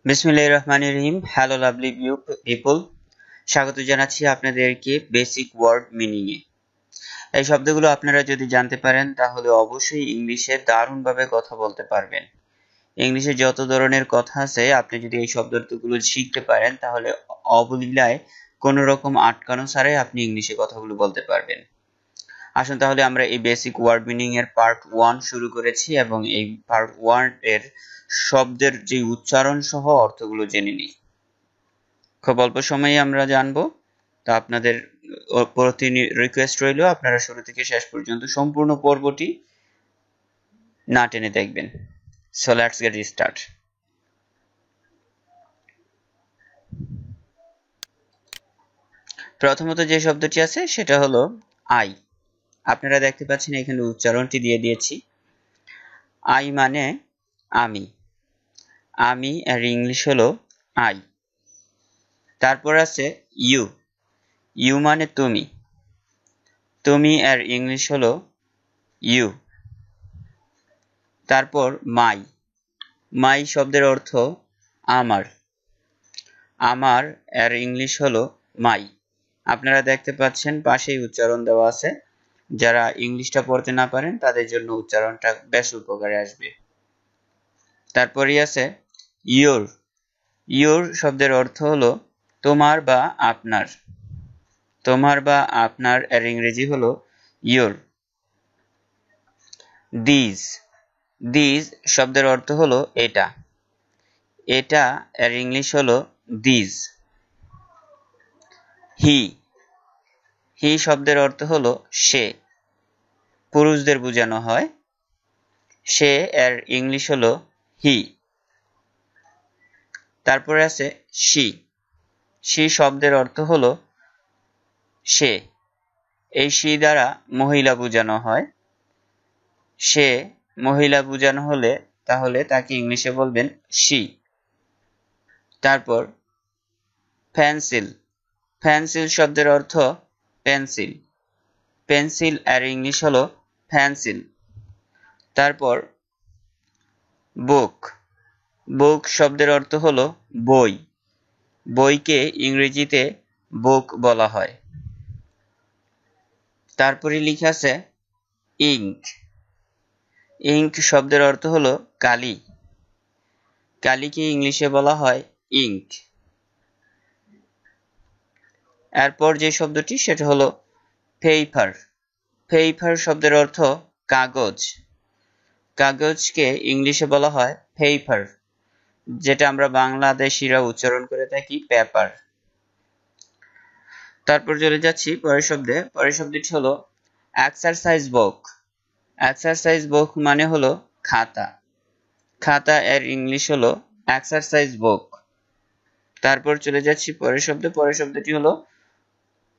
বিসমিল্লাহির রহমানির রহিম। Hello lovely people, স্বাগত জানাচ্ছি আপনাদেরকে বেসিক ওয়ার্ড মিনিং এ। এই শব্দগুলো আপনারা যদি জানতে পারেন তাহলে অবশ্যই ইংলিশে দারুণভাবে কথা বলতে পারবেন। ইংলিশে যত ধরনের কথা আছে আপনি যদি এই শব্দগুলো শিখতে পারেন তাহলে অবলীলায় কোনো রকম আটকানো ছাড়াই আপনি ইংলিশে কথাগুলো বলতে পারবেন। আসুন তাহলে আমরা এই বেসিক ওয়ার্ড মিনিং এর পার্ট 1 শুরু করেছি এবং এই পার্ট 1 এর শব্দের যে উচ্চারণ সহ অর্থগুলো জেনে নিই। খুব অল্প সময়ে আমরা জানবো। তা আপনাদের প্রতি রিকোয়েস্ট রইল আপনারা শুরু থেকে শেষ পর্যন্ত সম্পূর্ণ পর্বটি না টেনে দেখবেন। So let's get start. প্রথমত যে শব্দটি আছে সেটা হলো আই। আপনারা দেখতে পাচ্ছেন এখানে উচ্চারণটি দিয়ে দিয়েছি। আই মানে আমি। আমি এর ইংলিশ হলো আই। তারপর আছে ইউ। ইউ মানে তুমি। তুমি এর ইংলিশ হলো ইউ। তারপর মাই। মাই শব্দের অর্থ আমার। আমার এর ইংলিশ হলো মাই। আপনারা দেখতে পাচ্ছেন পাশেই উচ্চারণ দেওয়া আছে। যারা ইংলিশটা পড়তে না পারেন তাদের জন্য উচ্চারণটা বেশ উপকারে আসবে। তারপরই আছে ইয়োর। ইয়োর শব্দের অর্থ হলো তোমার বা আপনার। তোমার বা আপনার এর ইংরেজি হলো ইয়োর। দিস। দিস শব্দের অর্থ হলো এটা। এটা এর ইংলিশ হলো দিস। হি। হি শব্দের অর্থ হলো সে। পুরুষদের বোঝানো হয়। সে এর ইংলিশ হলো হি। তারপরে আছে শি। শি শব্দের অর্থ হলো সে। এই শি দ্বারা মহিলা বোঝানো হয়। সে মহিলা বোঝানো হলে তাহলে তাকে ইংলিশে বলবেন শি। তারপর পেন্সিল। পেন্সিল শব্দের অর্থ পেন্সিল। পেন্সিল এর ইংলিশ হলো পেন্সিল। তারপর বুক। বুক শব্দের অর্থ হলো বই। বইকে ইংরেজিতে বুক বলা হয়। তারপরে লেখা আছে ইঙ্ক। ইঙ্ক শব্দের অর্থ হলো কালি। কালিকে ইংলিশে বলা হয় ইঙ্ক। এরপর যে শব্দটি সেটা হলো পেপার। পেপার শব্দের অর্থ কাগজ। কাগজকে ইংলিশে বলা হয় পেপার, যেটা আমরা বাংলাদেশিরা উচ্চারণ করে থাকি পেপার। তারপর চলে যাচ্ছি পরের শব্দে। পরের শব্দটি হলো এক্সারসাইজ বুক। এক্সারসাইজ বুক মানে হলো খাতা। খাতা এর ইংলিশ হলো এক্সারসাইজ বুক। তারপর চলে যাচ্ছি পরের শব্দে। পরের শব্দটি হলো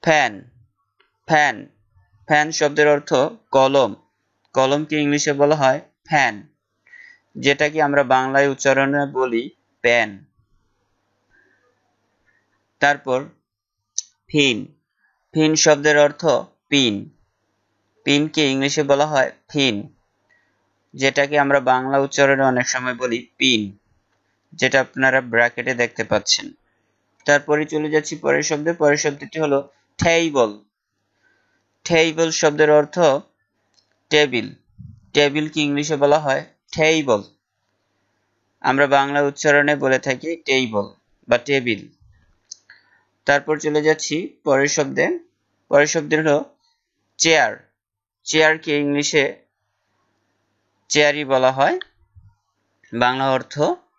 ফ্যান। ফ্যান। ফ্যান শব্দের অর্থ কলম। কলমকে ইংলিশে বলা হয় ফ্যান, যেটাকে আমরা বাংলায় উচ্চারণে বলি পেন। তারপর পিন। পিন শব্দের অর্থ পিন। পিনকে ইংলিশে বলা হয় পিন, যেটাকে আমরা বাংলা উচ্চারণে অনেক সময় বলি পিন, যেটা আপনারা ব্র্যাকেটে দেখতে পাচ্ছেন। তারপরে চলে যাচ্ছি পরের শব্দে। পরের শব্দটি হলো টেবিল। টেবিল শব্দের অর্থ টেবিল। টেবিলকে ইংলিশে বলা হয় টেবল। আমরা বাংলা উচ্চারণে বলে থাকি টেবল বা টেবিল। তারপর চলে যাচ্ছি পরের শব্দে। পরের শব্দ হলো চেয়ার। চেয়ারকে ইংলিশে চেয়ারই বলা হয়, বাংলা অর্থ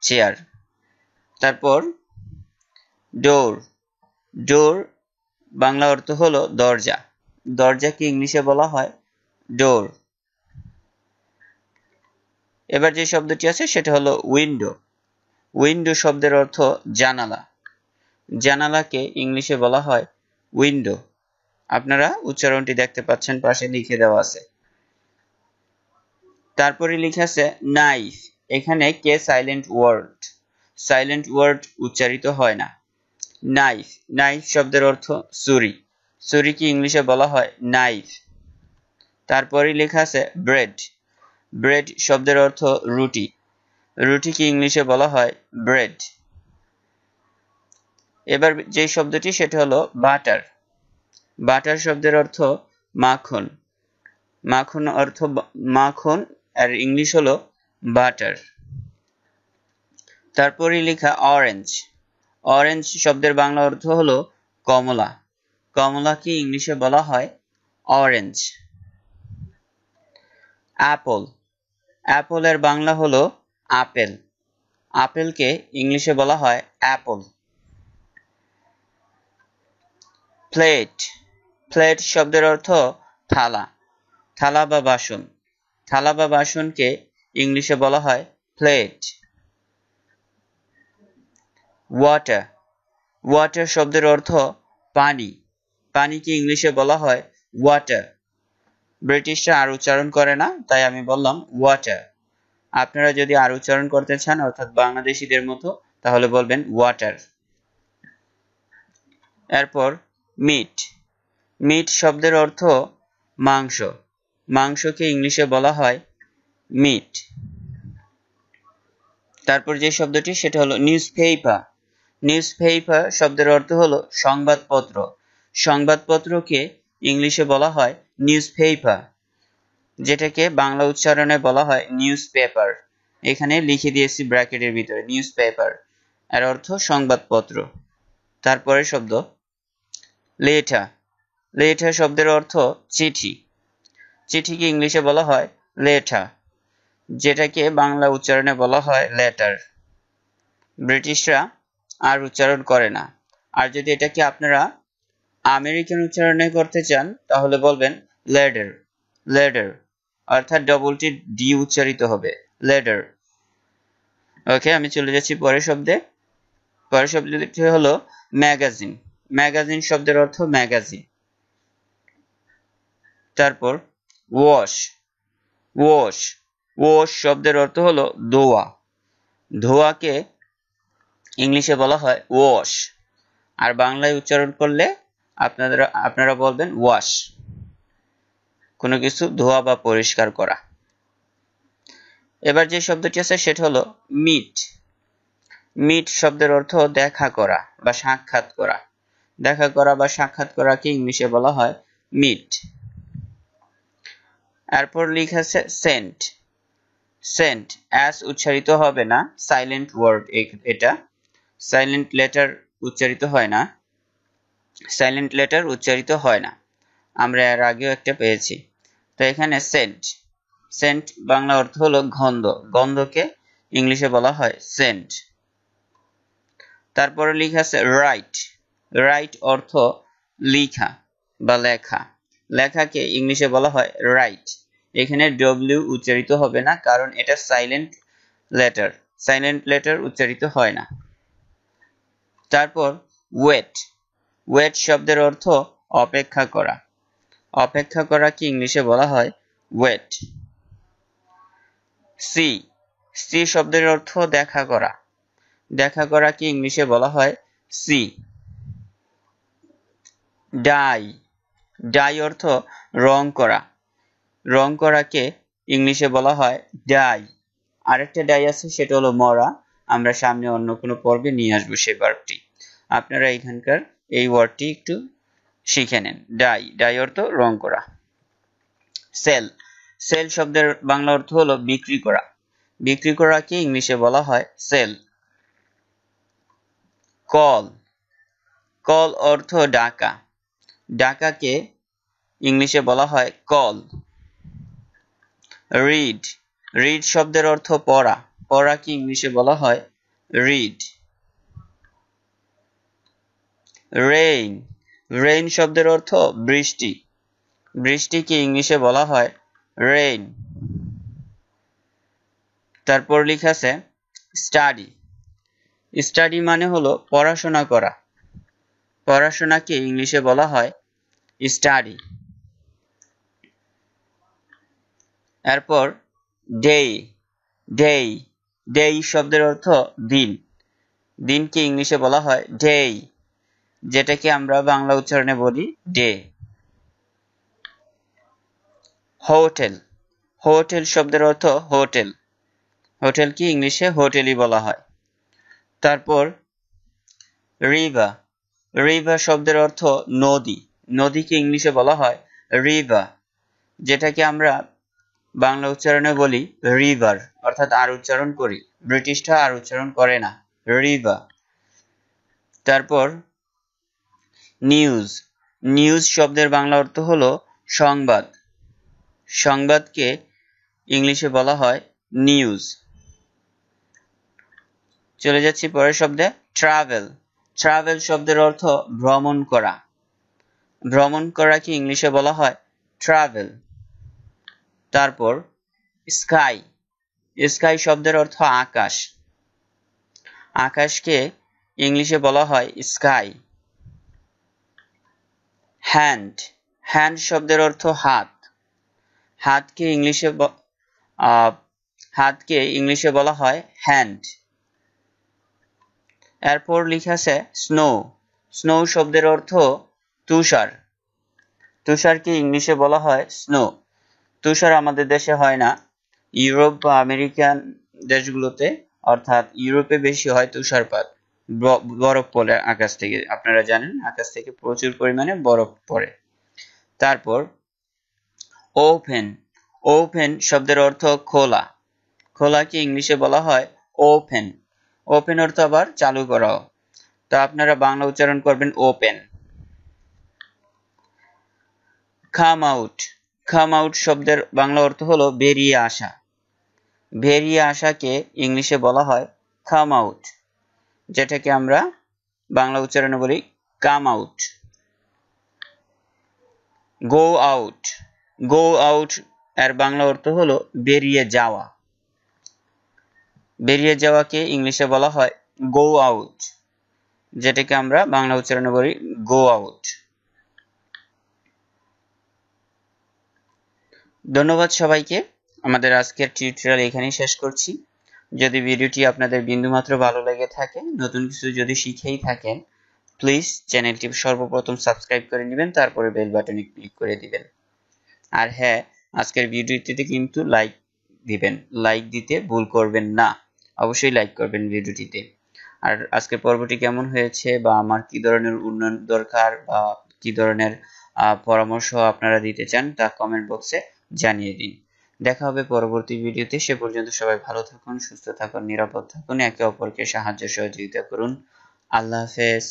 চেয়ার। তারপর ডোর। ডোর বাংলা অর্থ হলো দরজা। দরজাকে ইংলিশে বলা হয় ডোর। এবার যে শব্দটি আছে সেটা হলো উইন্ডো। উইন্ডো শব্দের অর্থ জানালা। জানালাকে ইংলিশে বলা হয় উইন্ডো। আপনারা উচ্চারণটি দেখতে পাচ্ছেন, পাশে লিখে দেওয়া আছে। তারপরে লিখে আছে নাইফ। এখানে কে সাইলেন্ট ওয়ার্ড। সাইলেন্ট ওয়ার্ড উচ্চারিত হয় না। নাইফ। নাইফ শব্দের অর্থ ছুরি। ছুরিকে ইংলিশে বলা হয় নাইফ। তারপরে লেখা আছে ব্রেড। ব্রেড শব্দের অর্থ রুটি। রুটিকে ইংলিশে বলা হয় ব্রেড। এবার যে শব্দটি সেটা হলো বাটার। বাটার শব্দের অর্থ মাখন। মাখন অর্থ মাখন, আর ইংলিশ হলো বাটার। তারপরে লেখা অরেঞ্জ। অরেঞ্জ শব্দের বাংলা অর্থ হলো কমলা। কমলাকে ইংলিশে বলা হয় অরেঞ্জ। অ্যাপল। অ্যাপলের বাংলা হলো আপেল। আপেলকে ইংলিশে বলা হয় অ্যাপল। প্লেট। প্লেট শব্দের অর্থ থালা। থালা বা বাসন। থালা বা বাসনকে ইংলিশে বলা হয় প্লেট। ওয়াটার। ওয়াটার শব্দের অর্থ পানি। পানিকে ইংলিশে বলা হয় ওয়াটার। ব্রিটিশরা আর উচ্চারণ করে না, তাই আমি বললাম ওয়াটার। আপনারা যদি আর উচ্চারণ করতে চান অর্থাৎ বাংলাদেশীদের মতো, তাহলে বলবেন ওয়াটার। এরপর মিট। মিট শব্দের অর্থ মাংস। মাংসকে ইংলিশে বলা হয় মিট। তারপর যে শব্দটি সেটা হলো নিউজপেপার। নিউজপেপার শব্দের অর্থ হলো সংবাদপত্র। সংবাদপত্রকে ইংলিশে বলা হয় নিউজপেপার, যেটাকে বাংলা উচ্চারণে বলা হয় নিউজ পেপার। এখানে লিখে দিয়েছি ব্র্যাকেটের ভিতরে নিউজ পেপার, এর অর্থ সংবাদপত্র। তারপরে শব্দ লেটার। লেটার শব্দের অর্থ চিঠি। চিঠিকে ইংলিশে বলা হয় লেটার, যেটাকে বাংলা উচ্চারণে বলা হয় লেটার। ব্রিটিশরা আর উচ্চারণ করে না। আর যদি এটাকে আপনারা আমেরিকান উচ্চারণে করতে চান তাহলে বলবেন লেডার। লেডার অর্থাৎ ডবলটি ডি উচ্চারিত হবে, লেডার। ওকে, আমি চলে যাচ্ছি পরের শব্দে। পরের শব্দটি হলো ম্যাগাজিন। ম্যাগাজিন শব্দের অর্থ ম্যাগাজিন। তারপর ওয়াশ। ওয়াশ। ওয়াশ শব্দের অর্থ হলো ধোয়া। ধোয়াকে ইংলিশে বলা হয় ওয়াশ, আর বাংলায় উচ্চারণ করলে আপনারা বলবেন ওয়াশ। কোনো কিছু ধোয়া বা পরিষ্কার করা। এবার যে শব্দটি আছে সেটা হলো মিট। মিট শব্দের অর্থ দেখা করা বা সাক্ষাৎ করা। দেখা করা বা সাক্ষাৎ করাকে ইংলিশে বলা হয় মিট। এরপর লেখা আছে সেন্ট। সেন্ট অ্যাস উচ্চারিত হবে না, সাইলেন্ট ওয়ার্ড এটা। সাইলেন্ট লেটার উচ্চারিত হয় না। সাইলেন্ট লেটার উচ্চারিত হয় না, আমরা এর আগেও একটা পেয়েছি। তো এখানে সেন্ট। সেন্ট বাংলা অর্থ হলো গন্ধ। গন্ধকে ইংলিশে বলা হয় সেন্ট। তারপরে লেখা আছে রাইট। রাইট অর্থ লেখা বা লেখা। লেখাকে ইংলিশে বলা হয় রাইট। এখানে ডব্লিউ উচ্চারিত হবে না, কারণ এটা সাইলেন্ট লেটার। সাইলেন্ট লেটার উচ্চারিত হয় না। তারপর ওয়েট। ওয়েট শব্দের অর্থ অপেক্ষা করা। অপেক্ষা করাকে ইংলিশে বলা হয় ওয়েট। সি। সি শব্দের অর্থ দেখা করা। দেখা করাকে ইংলিশে বলা হয় সি। ডাই। ডাই অর্থ রং করা। রং করাকে ইংলিশে বলা হয় ডাই। আরেকটা ডাই আছে, সেটা হলো মরা। আমরা সামনে অন্য কোনো পর্বে নিয়ে আসবো সেই ভার্বটি। আপনারা এখানকার এই ওয়ার্ডটি একটু শিখে নেন। ডাই। ডাই অর্থ রং করা। সেল। সেল শব্দের বাংলা অর্থ হলো বিক্রি করা। বিক্রি করাকে ইংলিশে বলা হয় সেল। কল। কল অর্থ ডাকা। ডাকাকে ইংলিশে বলা হয় কল। রিড। রিড শব্দের অর্থ পড়া। পড়াকে ইংলিশে বলা হয় রিড। রেইন। রেইন শব্দের অর্থ বৃষ্টি। বৃষ্টিকে ইংলিশে বলা হয় রেইন। তারপর লেখা আছে স্টাডি। স্টাডি মানে হলো পড়াশোনা করা। পড়াশোনাকে ইংলিশে বলা হয় স্টাডি। এরপর ডে। ডে। ডে শব্দের অর্থ দিন। দিনকে ইংলিশে বলা হয় ডে, যেটাকে আমরা বাংলা উচ্চারণে বলি ডে। হোটেল। হোটেল শব্দের অর্থ হোটেল। হোটেলকে ইংলিশে হোটেলই বলা হয়। তারপর রিভার, রিভার শব্দের অর্থ নদী, নদীকে ইংলিশে বলা হয় রিভার, যেটাকে আমরা বাংলা উচ্চারণে বলি রিভার, অর্থাৎ আর উচ্চারণ করি, ব্রিটিশরা আর উচ্চারণ করে না, রিভার। তারপর নিউজ, নিউজ শব্দের বাংলা অর্থ হলো সংবাদ, সংবাদকে ইংলিশে বলা হয় নিউজ। চলে যাচ্ছি পরের শব্দে, ট্রাভেল, ট্রাভেল শব্দের অর্থ ভ্রমণ করা, ভ্রমণ করাকে ইংলিশে বলা হয় ট্রাভেল। তারপর স্কাই, স্কাই শব্দের অর্থ আকাশ, আকাশকে ইংলিশে বলা হয় স্কাই। হ্যান্ড, হ্যান্ড শব্দের অর্থ হাত, হাতকে ইংলিশে বলা হয় হ্যান্ড। এরপর লেখা আছে স্নো, স্নো শব্দের অর্থ তুষার, তুষারকে ইংলিশে বলা হয় স্নো। তুষার আমাদের দেশে হয় না, ইউরোপ বা আমেরিকান দেশগুলোতে, অর্থাৎ ইউরোপে বেশি হয় তুষারপাত, বরফ পড়ে আকাশ থেকে, আপনারা জানেন আকাশ থেকে প্রচুর পরিমাণে বরফ পড়ে। তারপর ওপেন, ওপেন শব্দের অর্থ খোলা, খোলাকে ইংলিশে বলা হয় ওপেন, ওপেন অর্থ আবার চালু করাও, তো আপনারা বাংলা উচ্চারণ করবেন open. Come out, come out শব্দের বাংলা অর্থ হলো বেরিয়ে আসা, বেরিয়ে আসাকে ইংলিশে বলা হয় কাম আউট, যেটাকে আমরা বাংলা উচ্চারণে বলি come out. Go out, go out এর বাংলা অর্থ হলো বেরিয়ে যাওয়া, বেরিয়ে যাওয়াকে ইংলিশে বলা হয় গো আউট, যেটাকে আমরা বাংলা উচ্চারণে বলি গো আউট। ধন্যবাদ সবাইকে, আমাদের আজকের টিউটোরিয়াল এখানেই শেষ করছি। যদি ভিডিওটি আপনাদের বিন্দুমাত্র ভালো লেগে থাকে, নতুন কিছু যদি শিখেই থাকেন, প্লিজ চ্যানেলটি সর্বপ্রথম সাবস্ক্রাইব করে নেবেন, তারপরে বেল বাটনে ক্লিক করে দিবেন। আর হ্যাঁ, আজকের ভিডিওটিতে কিন্তু লাইক দিবেন, লাইক দিতে ভুল করবেন না, অবশ্যই লাইক করবেন ভিডিওটিতে। আর আজকের পর্বটি কেমন হয়েছে বা আমার কি ধরনের উন্নয়ন দরকার বা কি ধরনের পরামর্শ আপনারা দিতে চান তা কমেন্ট বক্সে জানিয়ে দিন। দেখা হবে পরবর্তী ভিডিওতে, সে পর্যন্ত সবাই ভালো থাকুন, সুস্থ থাকুন, নিরাপদ থাকুন, একে অপরকে সাহায্য সহযোগিতা করুন। আল্লাহ হাফেজ।